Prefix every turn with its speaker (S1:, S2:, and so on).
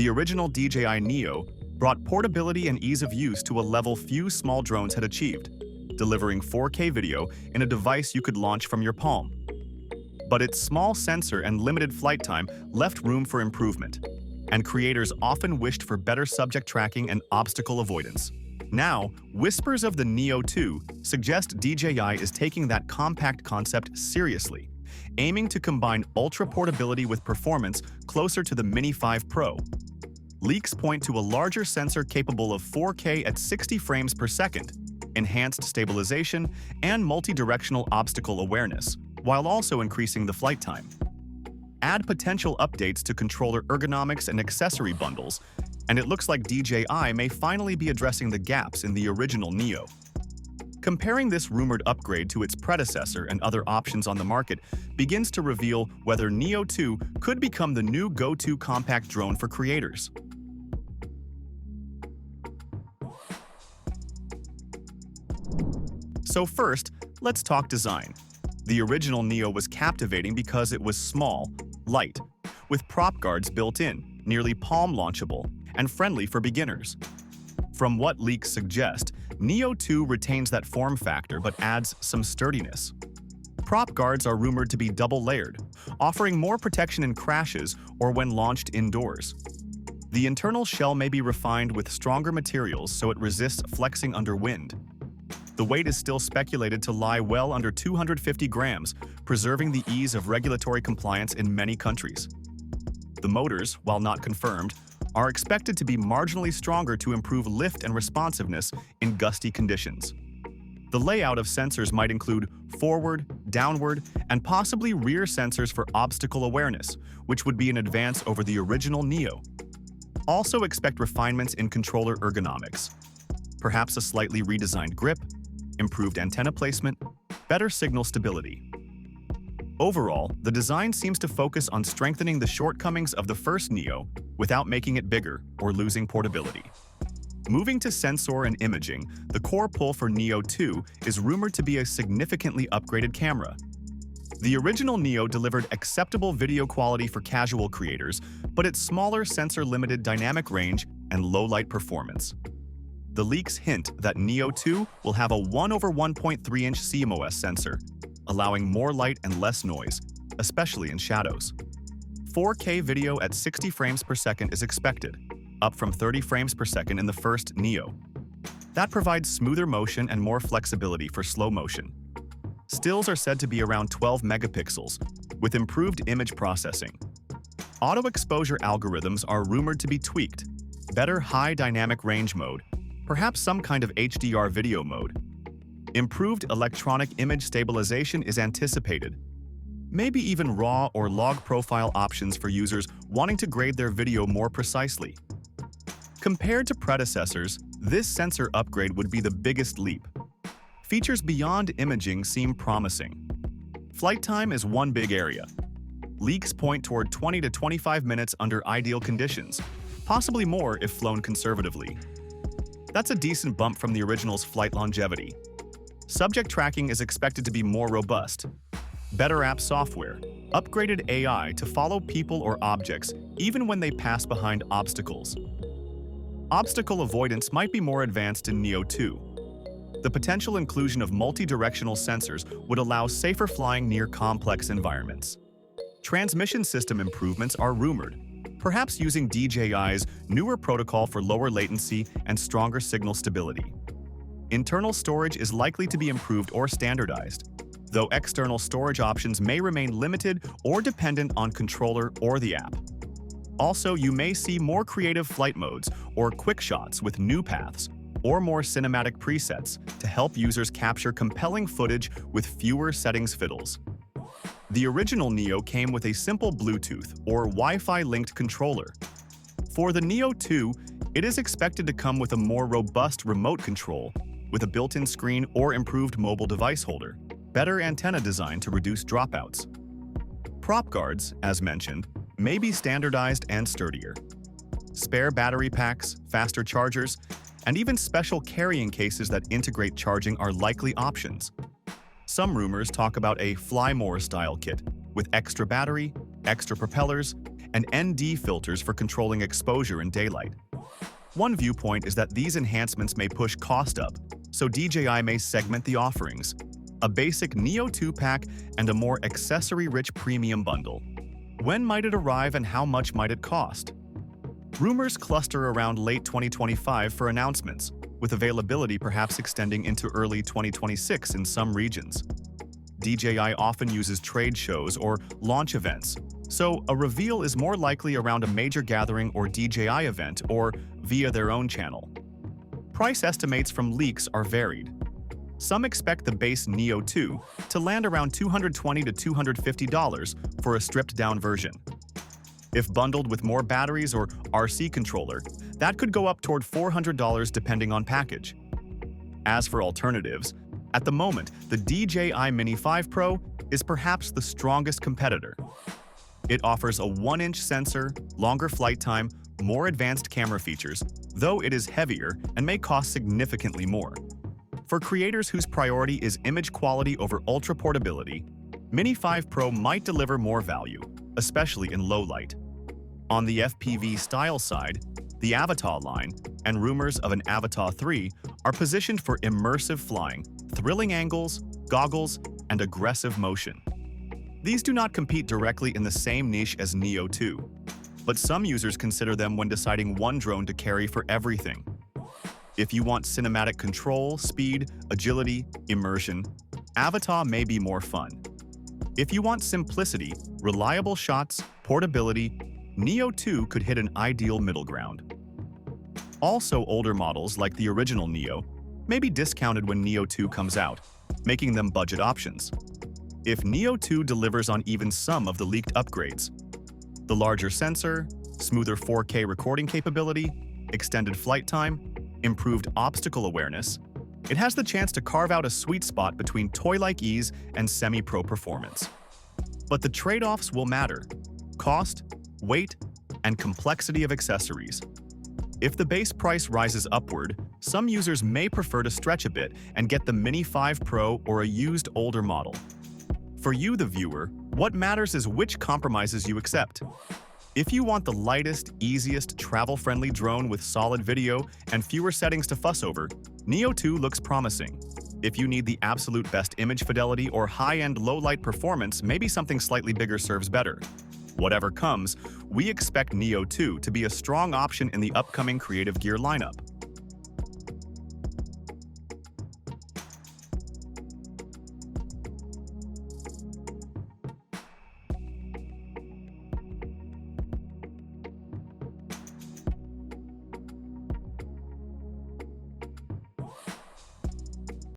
S1: The original DJI NEO brought portability and ease of use to a level few small drones had achieved, delivering 4K video in a device you could launch from your palm. But its small sensor and limited flight time left room for improvement, and creators often wished for better subject tracking and obstacle avoidance. Now, whispers of the Neo 2 suggest DJI is taking that compact concept seriously, aiming to combine ultra portability with performance closer to the Mini 5 Pro. Leaks point to a larger sensor capable of 4K at 60 frames per second, enhanced stabilization, and multi-directional obstacle awareness, while also increasing the flight time. Add potential updates to controller ergonomics and accessory bundles, and it looks like DJI may finally be addressing the gaps in the original Neo. Comparing this rumored upgrade to its predecessor and other options on the market begins to reveal whether Neo 2 could become the new go-to compact drone for creators. So first, let's talk design. The original Neo was captivating because it was small, light, with prop guards built in, nearly palm launchable, and friendly for beginners. From what leaks suggest, Neo 2 retains that form factor but adds some sturdiness. Prop guards are rumored to be double-layered, offering more protection in crashes or when launched indoors. The internal shell may be refined with stronger materials so it resists flexing under wind. The weight is still speculated to lie well under 250 grams, preserving the ease of regulatory compliance in many countries. The motors, while not confirmed, are expected to be marginally stronger to improve lift and responsiveness in gusty conditions. The layout of sensors might include forward, downward, and possibly rear sensors for obstacle awareness, which would be an advance over the original Neo. Also expect refinements in controller ergonomics, perhaps a slightly redesigned grip, improved antenna placement, better signal stability. Overall, the design seems to focus on strengthening the shortcomings of the first Neo without making it bigger or losing portability. Moving to sensor and imaging, the core pull for Neo 2 is rumored to be a significantly upgraded camera. The original Neo delivered acceptable video quality for casual creators, but its smaller sensor-limited dynamic range and low-light performance. The leaks hint that Neo 2 will have a 1/1.3-inch CMOS sensor, allowing more light and less noise, especially in shadows. 4K video at 60 frames per second is expected, up from 30 frames per second in the first Neo. That provides smoother motion and more flexibility for slow motion. Stills are said to be around 12 megapixels, with improved image processing. Auto exposure algorithms are rumored to be tweaked, better high dynamic range mode, perhaps some kind of HDR video mode. Improved electronic image stabilization is anticipated. Maybe even RAW or log profile options for users wanting to grade their video more precisely. Compared to predecessors, this sensor upgrade would be the biggest leap. Features beyond imaging seem promising. Flight time is one big area. Leaks point toward 20 to 25 minutes under ideal conditions, possibly more if flown conservatively. That's a decent bump from the original's flight longevity. Subject tracking is expected to be more robust. Better app software, upgraded AI to follow people or objects even when they pass behind obstacles. Obstacle avoidance might be more advanced in Neo 2. The potential inclusion of multi-directional sensors would allow safer flying near complex environments. Transmission system improvements are rumored, perhaps using DJI's newer protocol for lower latency and stronger signal stability. Internal storage is likely to be improved or standardized, though external storage options may remain limited or dependent on controller or the app. Also, you may see more creative flight modes or quick shots with new paths, or more cinematic presets to help users capture compelling footage with fewer settings fiddles. The original Neo came with a simple Bluetooth or Wi-Fi linked controller. For the Neo 2, it is expected to come with a more robust remote control, with a built-in screen or improved mobile device holder, better antenna design to reduce dropouts. Prop guards, as mentioned, may be standardized and sturdier. Spare battery packs, faster chargers, and even special carrying cases that integrate charging are likely options. Some rumors talk about a Fly More style kit with extra battery, extra propellers, and ND filters for controlling exposure in daylight. One viewpoint is that these enhancements may push cost up, so DJI may segment the offerings: a basic Neo 2 pack and a more accessory-rich premium bundle. When might it arrive and how much might it cost? Rumors cluster around late 2025 for announcements, with availability perhaps extending into early 2026 in some regions. DJI often uses trade shows or launch events, so a reveal is more likely around a major gathering or DJI event or via their own channel. Price estimates from leaks are varied. Some expect the base Neo 2 to land around $220 to $250 for a stripped-down version. If bundled with more batteries or RC controller, that could go up toward $400 depending on package. As for alternatives, at the moment, the DJI Mini 5 Pro is perhaps the strongest competitor. It offers a 1-inch sensor, longer flight time, more advanced camera features, though it is heavier and may cost significantly more. For creators whose priority is image quality over ultra portability, Mini 5 Pro might deliver more value, especially in low light. On the FPV style side, the Avatar line and rumors of an Avatar 3 are positioned for immersive flying, thrilling angles, goggles, and aggressive motion. These do not compete directly in the same niche as Neo 2, but some users consider them when deciding one drone to carry for everything. If you want cinematic control, speed, agility, immersion, Avatar may be more fun. If you want simplicity, reliable shots, portability, Neo 2 could hit an ideal middle ground. Also, older models like the original Neo may be discounted when Neo 2 comes out, making them budget options. If Neo 2 delivers on even some of the leaked upgrades, the larger sensor, smoother 4K recording capability, extended flight time, improved obstacle awareness, it has the chance to carve out a sweet spot between toy-like ease and semi-pro performance. But the trade-offs will matter: cost, weight, and complexity of accessories. If the base price rises upward, some users may prefer to stretch a bit and get the Mini 5 Pro or a used older model. For you, the viewer, what matters is which compromises you accept. If you want the lightest, easiest, travel-friendly drone with solid video and fewer settings to fuss over, Neo 2 looks promising. If you need the absolute best image fidelity or high-end low-light performance, maybe something slightly bigger serves better. Whatever comes, we expect Neo 2 to be a strong option in the upcoming creative gear lineup.